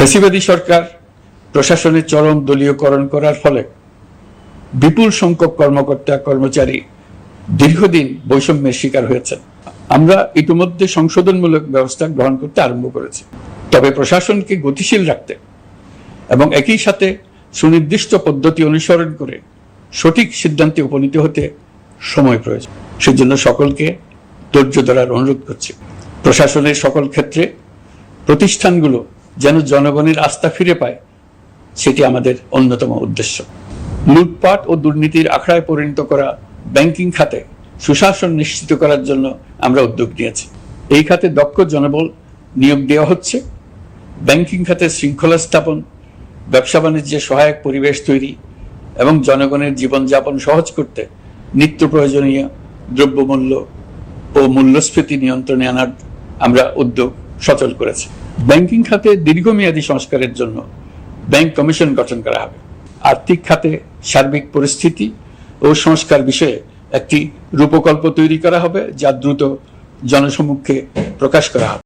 ফ্যাসিবাদী সরকার প্রশাসনের চরম দলীয়করণ করার ফলে বিপুল সংখ্যক কর্মকর্তা কর্মচারী দীর্ঘদিন বৈষম্যের শিকার হয়েছেন। আমরা ইতিমধ্যে সংশোধনমূলক ব্যবস্থা গ্রহণ করতে আরম্ভ করেছি। তবে প্রশাসনকে গতিশীল রাখতে এবং একই সাথে সুনির্দিষ্ট পদ্ধতি অনুসরণ করে সঠিক সিদ্ধান্তে উপনীত হতে সময় প্রয়োজন। সেজন্য সকলকে ধৈর্য ধরার অনুরোধ করছি। প্রশাসনের সকল ক্ষেত্রে প্রতিষ্ঠানগুলো যেন জনগণের আস্থা ফিরে পায়, সেটি আমাদের অন্যতম উদ্দেশ্য। লুটপাট ও দুর্নীতির আখড়ায় পরিণত করা ব্যাংকিং খাতে সুশাসন নিশ্চিত করার জন্য আমরা উদ্যোগ নিয়েছি। এই খাতে দক্ষ জনবল নিয়োগ দেওয়া হচ্ছে। ব্যাংকিং খাতে শৃঙ্খলা স্থাপন, ব্যবসা বাণিজ্যে সহায়ক পরিবেশ তৈরি এবং জনগণের জীবনযাপন সহজ করতে নিত্য প্রয়োজনীয় দ্রব্যমূল্য ও মূল্যস্ফীতি নিয়ন্ত্রণে আনার আমরা উদ্যোগ সচল করেছি। ব্যাংকিং খাতে দীর্ঘমেয়াদী সংস্কারের জন্য ব্যাংক কমিশন গঠন করা হবে। আর্থিক খাতে সার্বিক পরিস্থিতি ও সংস্কার বিষয়ে একটি রূপকল্প তৈরি করা হবে, যা দ্রুত জনসমক্ষে প্রকাশ করা হবে।